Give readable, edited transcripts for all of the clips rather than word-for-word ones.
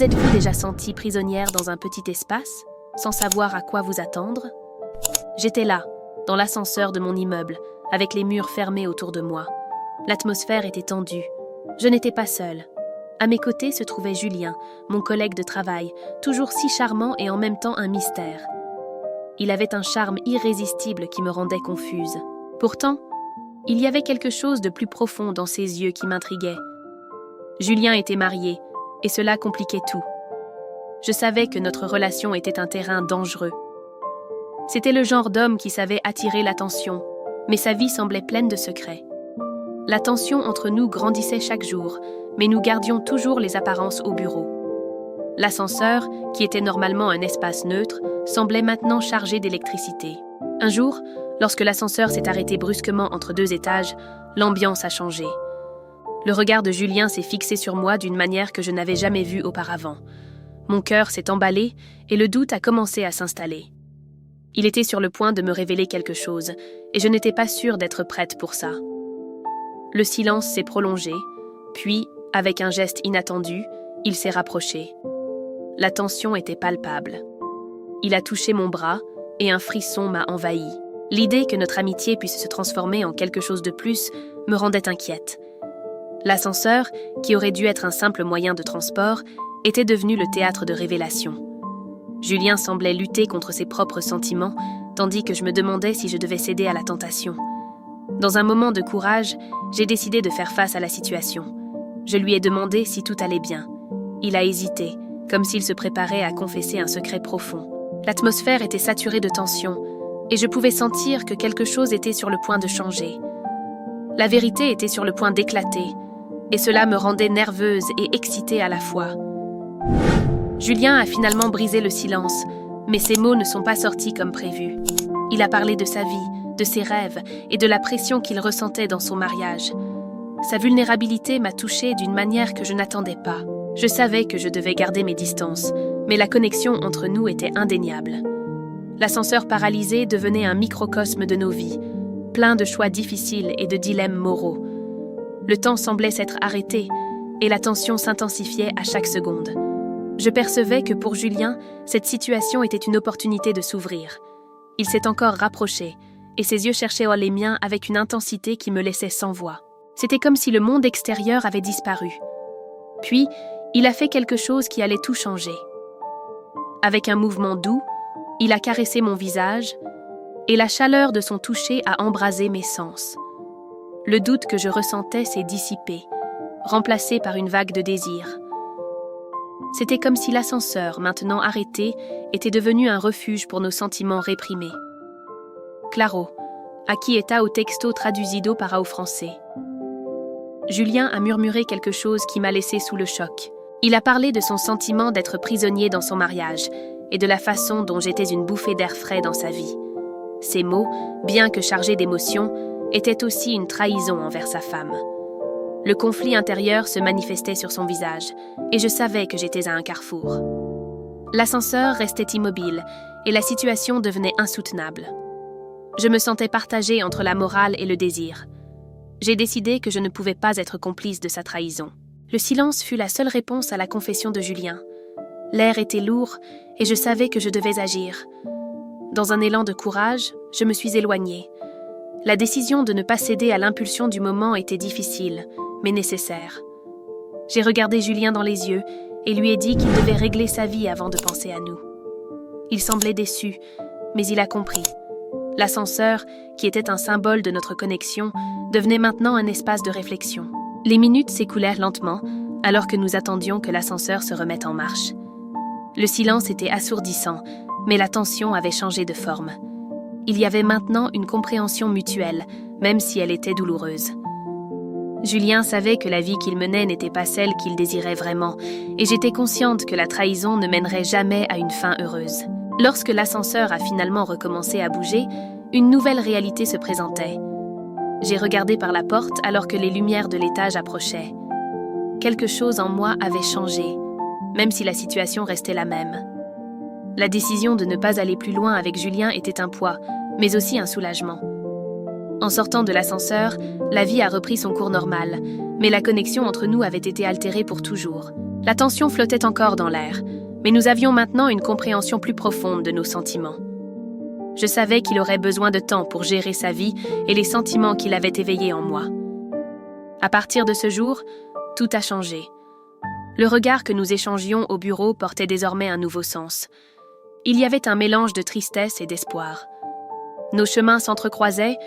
Êtes-vous déjà sentie prisonnière dans un petit espace, sans savoir à quoi vous attendre? J'étais là, dans l'ascenseur de mon immeuble, avec les murs fermés autour de moi. L'atmosphère était tendue. Je n'étais pas seule. À mes côtés se trouvait Julien, mon collègue de travail, toujours si charmant et en même temps un mystère. Il avait un charme irrésistible qui me rendait confuse. Pourtant, il y avait quelque chose de plus profond dans ses yeux qui m'intriguait. Julien était marié, et cela compliquait tout. Je savais que notre relation était un terrain dangereux. C'était le genre d'homme qui savait attirer l'attention, mais sa vie semblait pleine de secrets. La tension entre nous grandissait chaque jour, mais nous gardions toujours les apparences au bureau. L'ascenseur, qui était normalement un espace neutre, semblait maintenant chargé d'électricité. Un jour, lorsque l'ascenseur s'est arrêté brusquement entre 2 étages, l'ambiance a changé. Le regard de Julien s'est fixé sur moi d'une manière que je n'avais jamais vue auparavant. Mon cœur s'est emballé et le doute a commencé à s'installer. Il était sur le point de me révéler quelque chose, et je n'étais pas sûre d'être prête pour ça. Le silence s'est prolongé, puis, avec un geste inattendu, il s'est rapproché. La tension était palpable. Il a touché mon bras, et un frisson m'a envahi. L'idée que notre amitié puisse se transformer en quelque chose de plus me rendait inquiète. L'ascenseur, qui aurait dû être un simple moyen de transport, était devenu le théâtre de révélations. Julien semblait lutter contre ses propres sentiments, tandis que je me demandais si je devais céder à la tentation. Dans un moment de courage, j'ai décidé de faire face à la situation. Je lui ai demandé si tout allait bien. Il a hésité, comme s'il se préparait à confesser un secret profond. L'atmosphère était saturée de tension, et je pouvais sentir que quelque chose était sur le point de changer. La vérité était sur le point d'éclater, et cela me rendait nerveuse et excitée à la fois. Julien a finalement brisé le silence, mais ses mots ne sont pas sortis comme prévu. Il a parlé de sa vie, de ses rêves et de la pression qu'il ressentait dans son mariage. Sa vulnérabilité m'a touchée d'une manière que je n'attendais pas. Je savais que je devais garder mes distances, mais la connexion entre nous était indéniable. L'ascenseur paralysé devenait un microcosme de nos vies, plein de choix difficiles et de dilemmes moraux. Le temps semblait s'être arrêté, et la tension s'intensifiait à chaque seconde. Je percevais que pour Julien, cette situation était une opportunité de s'ouvrir. Il s'est encore rapproché, et ses yeux cherchaient les miens avec une intensité qui me laissait sans voix. C'était comme si le monde extérieur avait disparu. Puis, il a fait quelque chose qui allait tout changer. Avec un mouvement doux, il a caressé mon visage, et la chaleur de son toucher a embrasé mes sens. Le doute que je ressentais s'est dissipé, remplacé par une vague de désir. C'était comme si l'ascenseur, maintenant arrêté, était devenu un refuge pour nos sentiments réprimés. Claro, aqui está o texto traduzido para o français. Julien a murmuré quelque chose qui m'a laissé sous le choc. Il a parlé de son sentiment d'être prisonnier dans son mariage et de la façon dont j'étais une bouffée d'air frais dans sa vie. Ces mots, bien que chargés d'émotion, étaient aussi une trahison envers sa femme. Le conflit intérieur se manifestait sur son visage, et je savais que j'étais à un carrefour. L'ascenseur restait immobile, et la situation devenait insoutenable. Je me sentais partagée entre la morale et le désir. J'ai décidé que je ne pouvais pas être complice de sa trahison. Le silence fut la seule réponse à la confession de Julien. L'air était lourd, et je savais que je devais agir. Dans un élan de courage, je me suis éloignée. La décision de ne pas céder à l'impulsion du moment était difficile, mais nécessaire. J'ai regardé Julien dans les yeux et lui ai dit qu'il devait régler sa vie avant de penser à nous. Il semblait déçu, mais il a compris. L'ascenseur, qui était un symbole de notre connexion, devenait maintenant un espace de réflexion. Les minutes s'écoulèrent lentement, alors que nous attendions que l'ascenseur se remette en marche. Le silence était assourdissant, mais la tension avait changé de forme. Il y avait maintenant une compréhension mutuelle, même si elle était douloureuse. Julien savait que la vie qu'il menait n'était pas celle qu'il désirait vraiment, et j'étais consciente que la trahison ne mènerait jamais à une fin heureuse. Lorsque l'ascenseur a finalement recommencé à bouger, une nouvelle réalité se présentait. J'ai regardé par la porte alors que les lumières de l'étage approchaient. Quelque chose en moi avait changé, même si la situation restait la même. La décision de ne pas aller plus loin avec Julien était un poids, mais aussi un soulagement. En sortant de l'ascenseur, la vie a repris son cours normal, mais la connexion entre nous avait été altérée pour toujours. La tension flottait encore dans l'air, mais nous avions maintenant une compréhension plus profonde de nos sentiments. Je savais qu'il aurait besoin de temps pour gérer sa vie et les sentiments qu'il avait éveillés en moi. À partir de ce jour, tout a changé. Le regard que nous échangions au bureau portait désormais un nouveau sens. Il y avait un mélange de tristesse et d'espoir. Nos chemins s'entrecroisaient,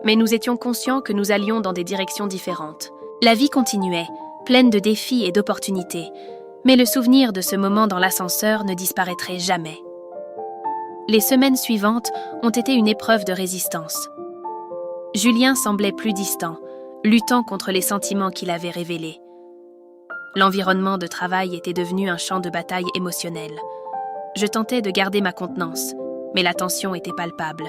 mais nous étions conscients que nous allions dans des directions différentes. La vie continuait, pleine de défis et d'opportunités, mais le souvenir de ce moment dans l'ascenseur ne disparaîtrait jamais. Les semaines suivantes ont été une épreuve de résistance. Julien semblait plus distant, luttant contre les sentiments qu'il avait révélés. L'environnement de travail était devenu un champ de bataille émotionnel. Je tentais de garder ma contenance, mais la tension était palpable.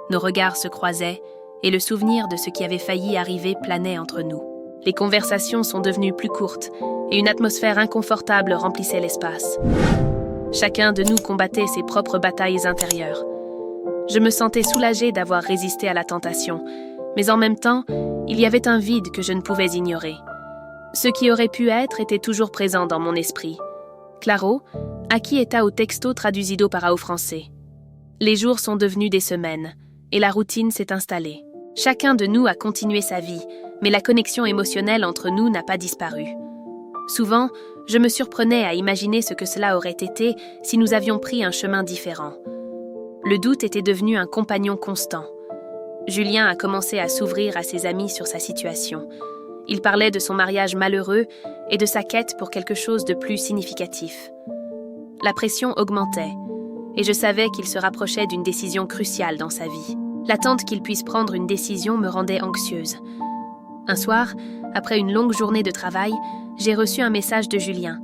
Nos regards se croisaient, et le souvenir de ce qui avait failli arriver planait entre nous. Les conversations sont devenues plus courtes, et une atmosphère inconfortable remplissait l'espace. Chacun de nous combattait ses propres batailles intérieures. Je me sentais soulagée d'avoir résisté à la tentation, mais en même temps, il y avait un vide que je ne pouvais ignorer. Ce qui aurait pu être était toujours présent dans mon esprit. Claro, aqui está o texto traduzido para o français. Les jours sont devenus des semaines, et la routine s'est installée. Chacun de nous a continué sa vie, mais la connexion émotionnelle entre nous n'a pas disparu. Souvent, je me surprenais à imaginer ce que cela aurait été si nous avions pris un chemin différent. Le doute était devenu un compagnon constant. Julien a commencé à s'ouvrir à ses amis sur sa situation. Il parlait de son mariage malheureux et de sa quête pour quelque chose de plus significatif. La pression augmentait, et je savais qu'il se rapprochait d'une décision cruciale dans sa vie. L'attente qu'il puisse prendre une décision me rendait anxieuse. Un soir, après une longue journée de travail, j'ai reçu un message de Julien.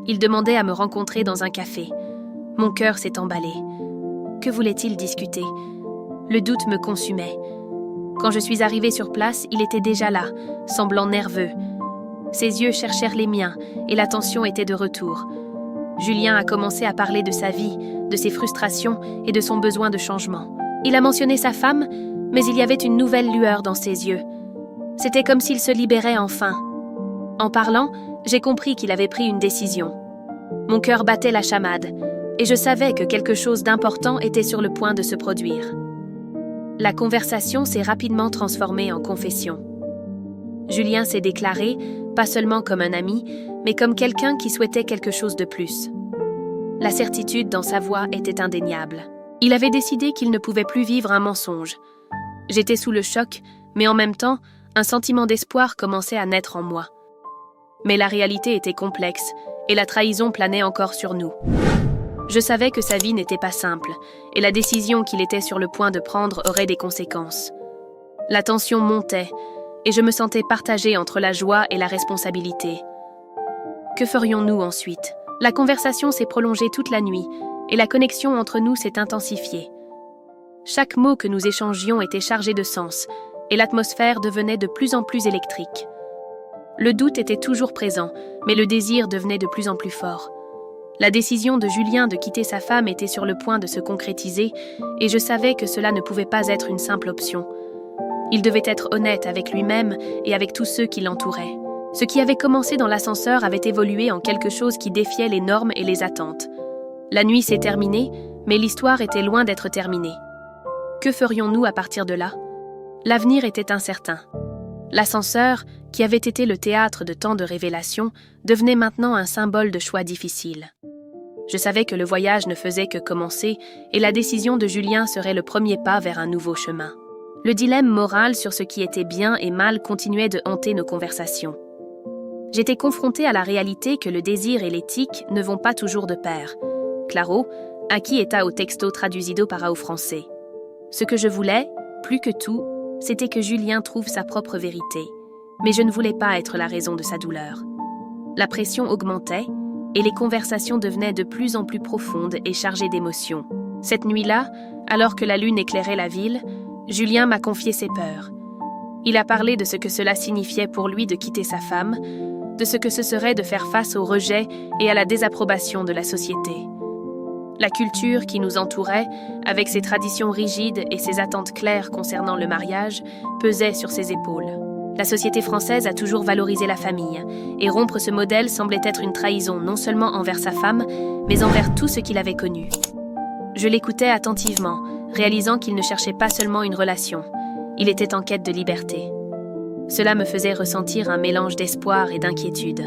Il demandait à me rencontrer dans un café. Mon cœur s'est emballé. Que voulait-il discuter ? Le doute me consumait. Quand je suis arrivée sur place, il était déjà là, semblant nerveux. Ses yeux cherchèrent les miens et la tension était de retour. Julien a commencé à parler de sa vie, de ses frustrations et de son besoin de changement. Il a mentionné sa femme, mais il y avait une nouvelle lueur dans ses yeux. C'était comme s'il se libérait enfin. En parlant, j'ai compris qu'il avait pris une décision. Mon cœur battait la chamade, et je savais que quelque chose d'important était sur le point de se produire. La conversation s'est rapidement transformée en confession. Julien s'est déclaré, pas seulement comme un ami, mais comme quelqu'un qui souhaitait quelque chose de plus. La certitude dans sa voix était indéniable. Il avait décidé qu'il ne pouvait plus vivre un mensonge. J'étais sous le choc, mais en même temps, un sentiment d'espoir commençait à naître en moi. Mais la réalité était complexe, et la trahison planait encore sur nous. Je savais que sa vie n'était pas simple, et la décision qu'il était sur le point de prendre aurait des conséquences. La tension montait, et je me sentais partagée entre la joie et la responsabilité. Que ferions-nous ensuite ? La conversation s'est prolongée toute la nuit, et la connexion entre nous s'est intensifiée. Chaque mot que nous échangions était chargé de sens, et l'atmosphère devenait de plus en plus électrique. Le doute était toujours présent, mais le désir devenait de plus en plus fort. La décision de Julien de quitter sa femme était sur le point de se concrétiser, et je savais que cela ne pouvait pas être une simple option. Il devait être honnête avec lui-même et avec tous ceux qui l'entouraient. Ce qui avait commencé dans l'ascenseur avait évolué en quelque chose qui défiait les normes et les attentes. La nuit s'est terminée, mais l'histoire était loin d'être terminée. Que ferions-nous à partir de là ? L'avenir était incertain. L'ascenseur, qui avait été le théâtre de tant de révélations, devenait maintenant un symbole de choix difficiles. Je savais que le voyage ne faisait que commencer et la décision de Julien serait le premier pas vers un nouveau chemin. Le dilemme moral sur ce qui était bien et mal continuait de hanter nos conversations. J'étais confrontée à la réalité que le désir et l'éthique ne vont pas toujours de pair. Claro, aqui está o texto traduzido para o français. Ce que je voulais, plus que tout, c'était que Julien trouve sa propre vérité. Mais je ne voulais pas être la raison de sa douleur. La pression augmentait, et les conversations devenaient de plus en plus profondes et chargées d'émotions. Cette nuit-là, alors que la lune éclairait la ville, Julien m'a confié ses peurs. Il a parlé de ce que cela signifiait pour lui de quitter sa femme, de ce que ce serait de faire face au rejet et à la désapprobation de la société. La culture qui nous entourait, avec ses traditions rigides et ses attentes claires concernant le mariage, pesait sur ses épaules. La société française a toujours valorisé la famille, et rompre ce modèle semblait être une trahison non seulement envers sa femme, mais envers tout ce qu'il avait connu. Je l'écoutais attentivement, réalisant qu'il ne cherchait pas seulement une relation, il était en quête de liberté. Cela me faisait ressentir un mélange d'espoir et d'inquiétude.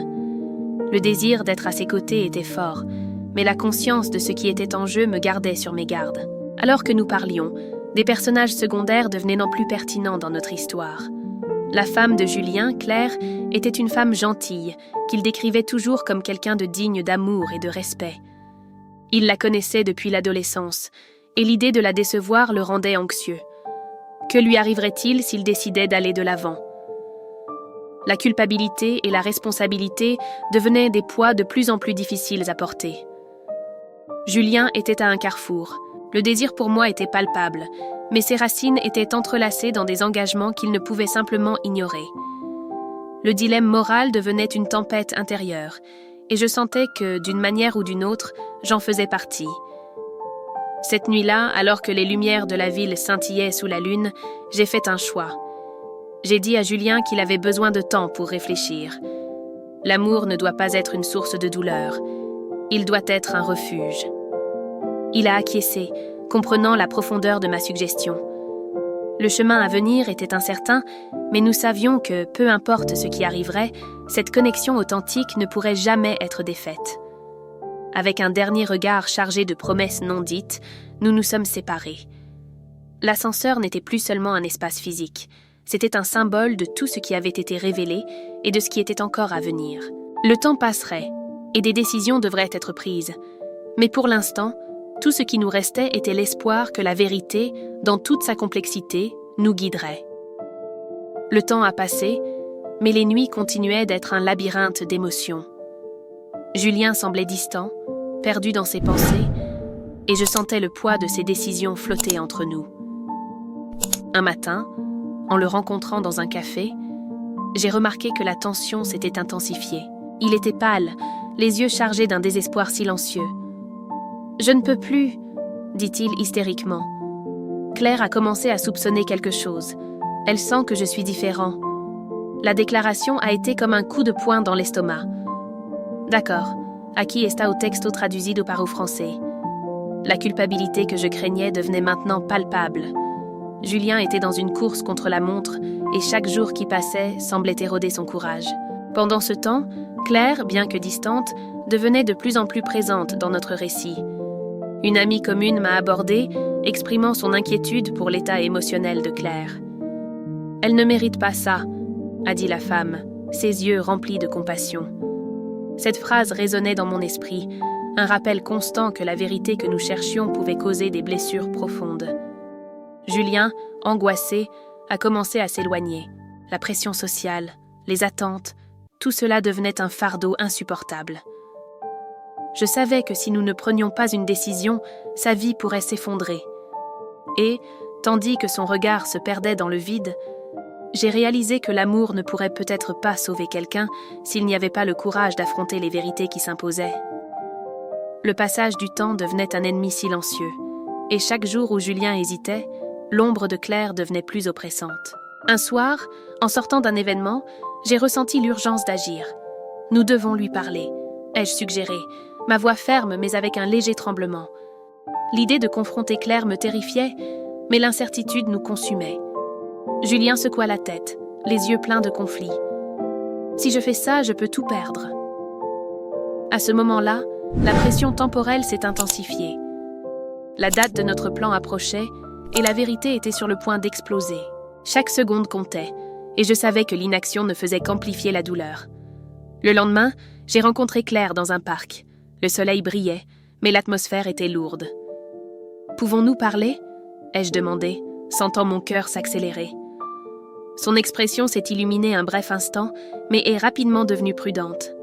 Le désir d'être à ses côtés était fort, mais la conscience de ce qui était en jeu me gardait sur mes gardes. Alors que nous parlions, des personnages secondaires devenaient non plus pertinents dans notre histoire. La femme de Julien, Claire, était une femme gentille, qu'il décrivait toujours comme quelqu'un de digne d'amour et de respect. Il la connaissait depuis l'adolescence, et l'idée de la décevoir le rendait anxieux. Que lui arriverait-il s'il décidait d'aller de l'avant ? La culpabilité et la responsabilité devenaient des poids de plus en plus difficiles à porter. Julien était à un carrefour. Le désir pour moi était palpable, mais ses racines étaient entrelacées dans des engagements qu'il ne pouvait simplement ignorer. Le dilemme moral devenait une tempête intérieure, et je sentais que, d'une manière ou d'une autre, j'en faisais partie. Cette nuit-là, alors que les lumières de la ville scintillaient sous la lune, j'ai fait un choix. J'ai dit à Julien qu'il avait besoin de temps pour réfléchir. L'amour ne doit pas être une source de douleur. Il doit être un refuge. Il a acquiescé, comprenant la profondeur de ma suggestion. Le chemin à venir était incertain, mais nous savions que, peu importe ce qui arriverait, cette connexion authentique ne pourrait jamais être défaite. Avec un dernier regard chargé de promesses non dites, nous nous sommes séparés. L'ascenseur n'était plus seulement un espace physique, c'était un symbole de tout ce qui avait été révélé et de ce qui était encore à venir. Le temps passerait, et des décisions devraient être prises, mais pour l'instant, tout ce qui nous restait était l'espoir que la vérité, dans toute sa complexité, nous guiderait. Le temps a passé, mais les nuits continuaient d'être un labyrinthe d'émotions. Julien semblait distant, perdu dans ses pensées, et je sentais le poids de ses décisions flotter entre nous. Un matin, en le rencontrant dans un café, j'ai remarqué que la tension s'était intensifiée. Il était pâle, les yeux chargés d'un désespoir silencieux. « Je ne peux plus », dit-il hystériquement. Claire a commencé à soupçonner quelque chose. Elle sent que je suis différent. La déclaration a été comme un coup de poing dans l'estomac. D'accord, aquí está o texto traducido para o français. La culpabilité que je craignais devenait maintenant palpable. Julien était dans une course contre la montre et chaque jour qui passait semblait éroder son courage. Pendant ce temps, Claire, bien que distante, devenait de plus en plus présente dans notre récit. Une amie commune m'a abordée, exprimant son inquiétude pour l'état émotionnel de Claire. « Elle ne mérite pas ça », a dit la femme, ses yeux remplis de compassion. Cette phrase résonnait dans mon esprit, un rappel constant que la vérité que nous cherchions pouvait causer des blessures profondes. Julien, angoissé, a commencé à s'éloigner. La pression sociale, les attentes, tout cela devenait un fardeau insupportable. Je savais que si nous ne prenions pas une décision, sa vie pourrait s'effondrer. Et, tandis que son regard se perdait dans le vide, j'ai réalisé que l'amour ne pourrait peut-être pas sauver quelqu'un s'il n'y avait pas le courage d'affronter les vérités qui s'imposaient. Le passage du temps devenait un ennemi silencieux, et chaque jour où Julien hésitait, l'ombre de Claire devenait plus oppressante. Un soir, en sortant d'un événement, j'ai ressenti l'urgence d'agir. « Nous devons lui parler », ai-je suggéré, ma voix ferme mais avec un léger tremblement. L'idée de confronter Claire me terrifiait, mais l'incertitude nous consumait. Julien secoua la tête, les yeux pleins de conflit. « Si je fais ça, je peux tout perdre. » À ce moment-là, la pression temporelle s'est intensifiée. La date de notre plan approchait, et la vérité était sur le point d'exploser. Chaque seconde comptait, et je savais que l'inaction ne faisait qu'amplifier la douleur. Le lendemain, j'ai rencontré Claire dans un parc. Le soleil brillait, mais l'atmosphère était lourde. « Pouvons-nous parler ?» ai-je demandé, sentant mon cœur s'accélérer. Son expression s'est illuminée un bref instant, mais est rapidement devenue prudente.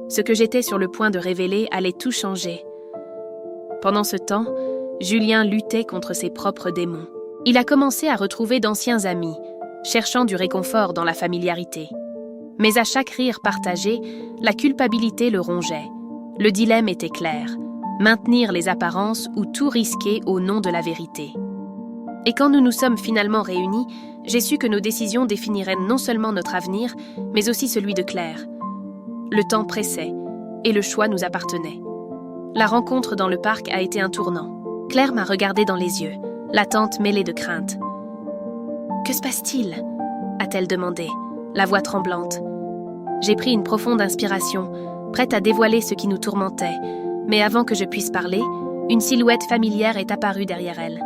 Ce que j'étais sur le point de révéler allait tout changer. Pendant ce temps, Julien luttait contre ses propres démons. Il a commencé à retrouver d'anciens amis, cherchant du réconfort dans la familiarité. Mais à chaque rire partagé, la culpabilité le rongeait. Le dilemme était clair, maintenir les apparences ou tout risquer au nom de la vérité. Et quand nous nous sommes finalement réunis, j'ai su que nos décisions définiraient non seulement notre avenir, mais aussi celui de Claire. Le temps pressait, et le choix nous appartenait. La rencontre dans le parc a été un tournant. Claire m'a regardée dans les yeux, l'attente mêlée de crainte. « Que se passe-t-il » a-t-elle demandé, la voix tremblante. J'ai pris une profonde inspiration, prête à dévoiler ce qui nous tourmentait, mais avant que je puisse parler, une silhouette familière est apparue derrière elle.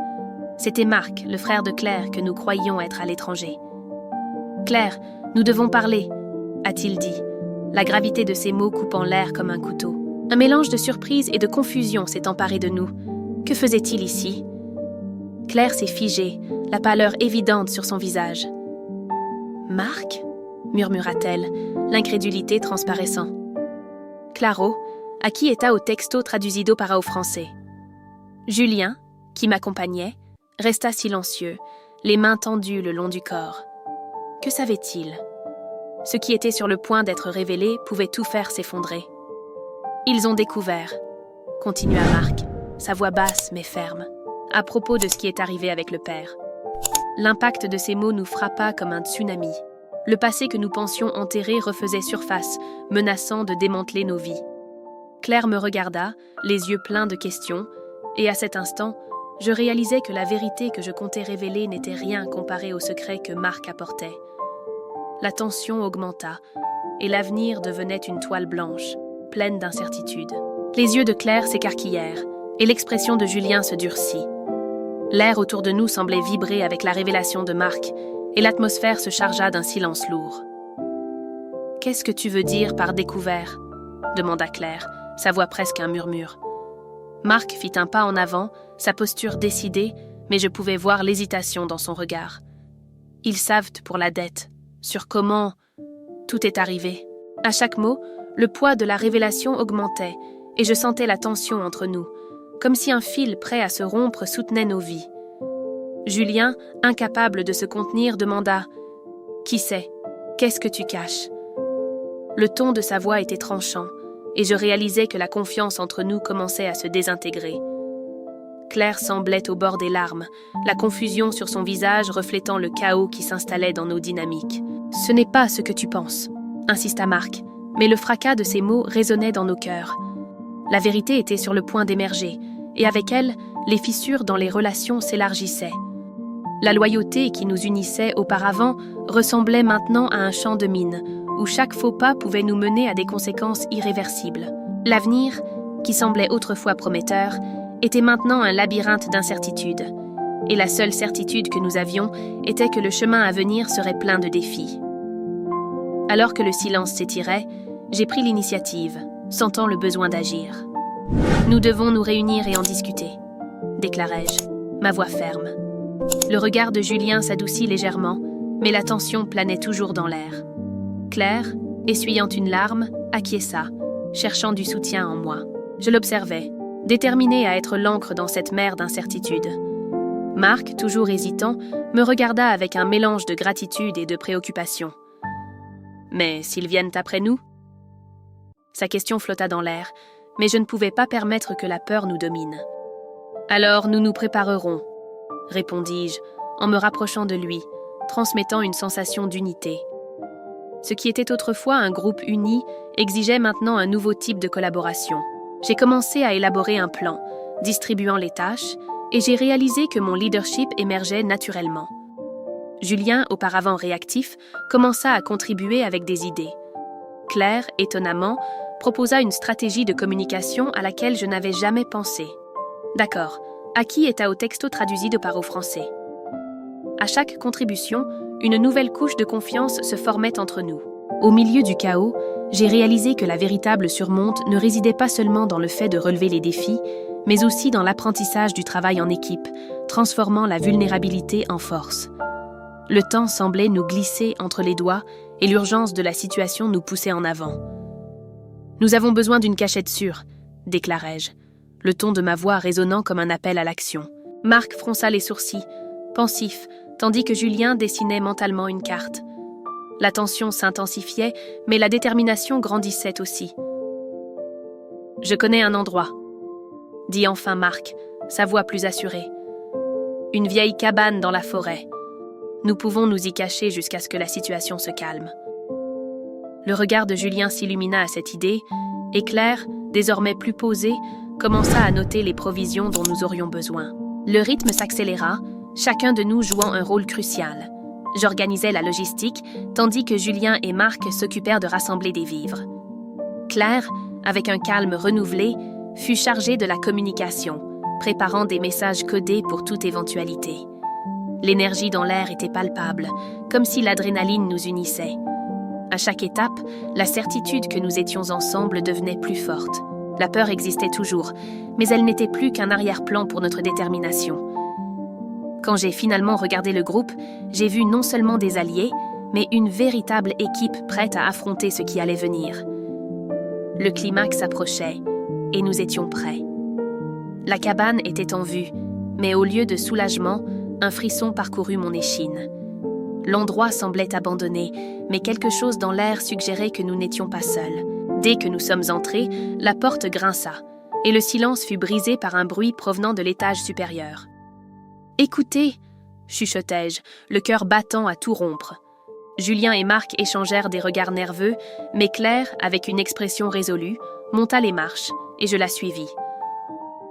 C'était Marc, le frère de Claire, que nous croyions être à l'étranger. « Claire, nous devons parler » a-t-il dit, la gravité de ses mots coupant l'air comme un couteau. Un mélange de surprise et de confusion s'est emparé de nous. Que faisait-il ici ? Claire s'est figée, la pâleur évidente sur son visage. « Marc ?» murmura-t-elle, l'incrédulité transparaissant. Claro, à qui est au texto traduzido para au français. Julien, qui m'accompagnait, resta silencieux, les mains tendues le long du corps. Que savait-il ? Ce qui était sur le point d'être révélé pouvait tout faire s'effondrer. Ils ont découvert, continua Marc, sa voix basse mais ferme, à propos de ce qui est arrivé avec le père. L'impact de ces mots nous frappa comme un tsunami. Le passé que nous pensions enterré refaisait surface, menaçant de démanteler nos vies. Claire me regarda, les yeux pleins de questions, et à cet instant, je réalisais que la vérité que je comptais révéler n'était rien comparée au secret que Marc apportait. La tension augmenta, et l'avenir devenait une toile blanche, pleine d'incertitudes. Les yeux de Claire s'écarquillèrent, et l'expression de Julien se durcit. L'air autour de nous semblait vibrer avec la révélation de Marc, et l'atmosphère se chargea d'un silence lourd. « Qu'est-ce que tu veux dire par découvert ?» demanda Claire, sa voix presque un murmure. Marc fit un pas en avant, sa posture décidée, mais je pouvais voir l'hésitation dans son regard. Ils savent pour la dette, sur comment... Tout est arrivé. À chaque mot, le poids de la révélation augmentait, et je sentais la tension entre nous, comme si un fil prêt à se rompre soutenait nos vies. Julien, incapable de se contenir, demanda « Qui sait ? Qu'est-ce que tu caches ?» Le ton de sa voix était tranchant, et je réalisais que la confiance entre nous commençait à se désintégrer. Claire semblait au bord des larmes, la confusion sur son visage reflétant le chaos qui s'installait dans nos dynamiques. « Ce n'est pas ce que tu penses », insista Marc, mais le fracas de ses mots résonnait dans nos cœurs. La vérité était sur le point d'émerger, et avec elle, les fissures dans les relations s'élargissaient. La loyauté qui nous unissait auparavant ressemblait maintenant à un champ de mine, où chaque faux pas pouvait nous mener à des conséquences irréversibles. L'avenir, qui semblait autrefois prometteur, était maintenant un labyrinthe d'incertitudes. Et la seule certitude que nous avions était que le chemin à venir serait plein de défis. Alors que le silence s'étirait, j'ai pris l'initiative, sentant le besoin d'agir. « Nous devons nous réunir et en discuter », déclarai-je, ma voix ferme. Le regard de Julien s'adoucit légèrement, mais la tension planait toujours dans l'air. Claire, essuyant une larme, acquiesça, cherchant du soutien en moi. Je l'observais, déterminée à être l'encre dans cette mer d'incertitude. Marc, toujours hésitant, me regarda avec un mélange de gratitude et de préoccupation. « Mais s'ils viennent après nous ?» Sa question flotta dans l'air, mais je ne pouvais pas permettre que la peur nous domine. « Alors nous nous préparerons », répondis-je, en me rapprochant de lui, transmettant une sensation d'unité. Ce qui était autrefois un groupe uni exigeait maintenant un nouveau type de collaboration. J'ai commencé à élaborer un plan, distribuant les tâches, et j'ai réalisé que mon leadership émergeait naturellement. Julien, auparavant réactif, commença à contribuer avec des idées. Claire, étonnamment, proposa une stratégie de communication à laquelle je n'avais jamais pensé. D'accord, à qui est au texto traduzido para au français. À chaque contribution, une nouvelle couche de confiance se formait entre nous. Au milieu du chaos, j'ai réalisé que la véritable surmonte ne résidait pas seulement dans le fait de relever les défis, mais aussi dans l'apprentissage du travail en équipe, transformant la vulnérabilité en force. Le temps semblait nous glisser entre les doigts et l'urgence de la situation nous poussait en avant. « Nous avons besoin d'une cachette sûre », déclarai-je, le ton de ma voix résonnant comme un appel à l'action. Marc fronça les sourcils, pensif, tandis que Julien dessinait mentalement une carte. La tension s'intensifiait, mais la détermination grandissait aussi. « Je connais un endroit », dit enfin Marc, sa voix plus assurée. « Une vieille cabane dans la forêt. Nous pouvons nous y cacher jusqu'à ce que la situation se calme. Le regard de Julien s'illumina à cette idée, et Claire, désormais plus posée, commença à noter les provisions dont nous aurions besoin. Le rythme s'accéléra, chacun de nous jouant un rôle crucial. J'organisais la logistique, tandis que Julien et Marc s'occupèrent de rassembler des vivres. Claire, avec un calme renouvelé, fut chargée de la communication, préparant des messages codés pour toute éventualité. L'énergie dans l'air était palpable, comme si l'adrénaline nous unissait. À chaque étape, la certitude que nous étions ensemble devenait plus forte. La peur existait toujours, mais elle n'était plus qu'un arrière-plan pour notre détermination. Quand j'ai finalement regardé le groupe, j'ai vu non seulement des alliés, mais une véritable équipe prête à affronter ce qui allait venir. Le climax approchait, et nous étions prêts. La cabane était en vue, mais au lieu de soulagement, un frisson parcourut mon échine. L'endroit semblait abandonné, mais quelque chose dans l'air suggérait que nous n'étions pas seuls. Dès que nous sommes entrés, la porte grinça, et le silence fut brisé par un bruit provenant de l'étage supérieur. « Écoutez !» chuchotai-je, le cœur battant à tout rompre. Julien et Marc échangèrent des regards nerveux, mais Claire, avec une expression résolue, monta les marches, et je la suivis.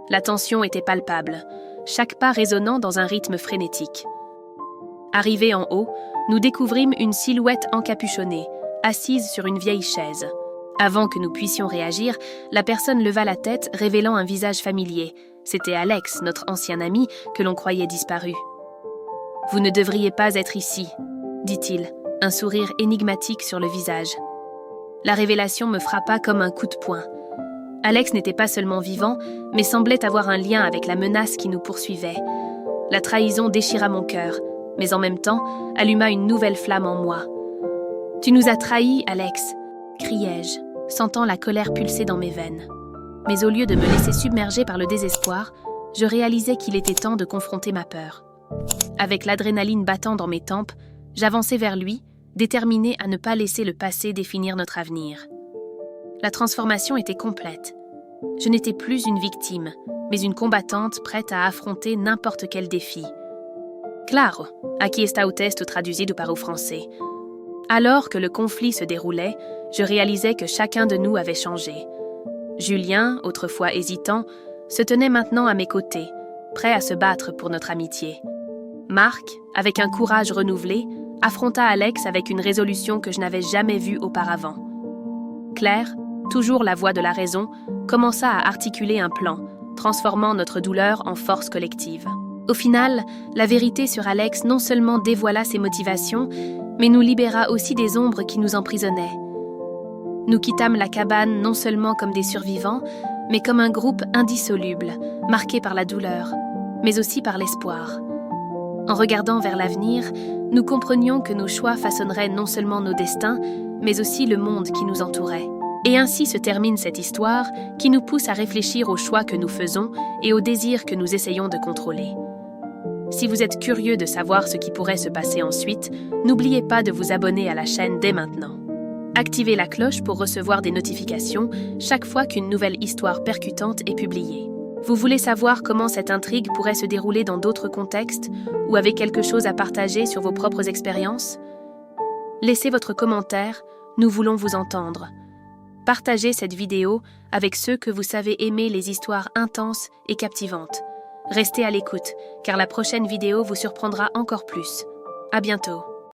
La tension était palpable, chaque pas résonnant dans un rythme frénétique. Arrivés en haut, nous découvrîmes une silhouette encapuchonnée, assise sur une vieille chaise. Avant que nous puissions réagir, la personne leva la tête, révélant un visage familier. C'était Alex, notre ancien ami, que l'on croyait disparu. « Vous ne devriez pas être ici, » dit-il, un sourire énigmatique sur le visage. La révélation me frappa comme un coup de poing. Alex n'était pas seulement vivant, mais semblait avoir un lien avec la menace qui nous poursuivait. La trahison déchira mon cœur, mais en même temps, alluma une nouvelle flamme en moi. « Tu nous as trahis, Alex !» criai-je, sentant la colère pulser dans mes veines. Mais au lieu de me laisser submerger par le désespoir, je réalisais qu'il était temps de confronter ma peur. Avec l'adrénaline battant dans mes tempes, j'avançai vers lui, déterminé à ne pas laisser le passé définir notre avenir. La transformation était complète. Je n'étais plus une victime, mais une combattante prête à affronter n'importe quel défi. Claro, aqui está o texto traduzido para o français. Alors que le conflit se déroulait, je réalisais que chacun de nous avait changé. Julien, autrefois hésitant, se tenait maintenant à mes côtés, prêt à se battre pour notre amitié. Marc, avec un courage renouvelé, affronta Alex avec une résolution que je n'avais jamais vue auparavant. Claire, toujours la voix de la raison, commença à articuler un plan, transformant notre douleur en force collective. Au final, la vérité sur Alex non seulement dévoila ses motivations, mais nous libéra aussi des ombres qui nous emprisonnaient. Nous quittâmes la cabane non seulement comme des survivants, mais comme un groupe indissoluble, marqué par la douleur, mais aussi par l'espoir. En regardant vers l'avenir, nous comprenions que nos choix façonneraient non seulement nos destins, mais aussi le monde qui nous entourait. Et ainsi se termine cette histoire qui nous pousse à réfléchir aux choix que nous faisons et aux désirs que nous essayons de contrôler. Si vous êtes curieux de savoir ce qui pourrait se passer ensuite, n'oubliez pas de vous abonner à la chaîne dès maintenant. Activez la cloche pour recevoir des notifications chaque fois qu'une nouvelle histoire percutante est publiée. Vous voulez savoir comment cette intrigue pourrait se dérouler dans d'autres contextes ou avez quelque chose à partager sur vos propres expériences? Laissez votre commentaire, nous voulons vous entendre. Partagez cette vidéo avec ceux que vous savez aimer les histoires intenses et captivantes. Restez à l'écoute, car la prochaine vidéo vous surprendra encore plus. À bientôt.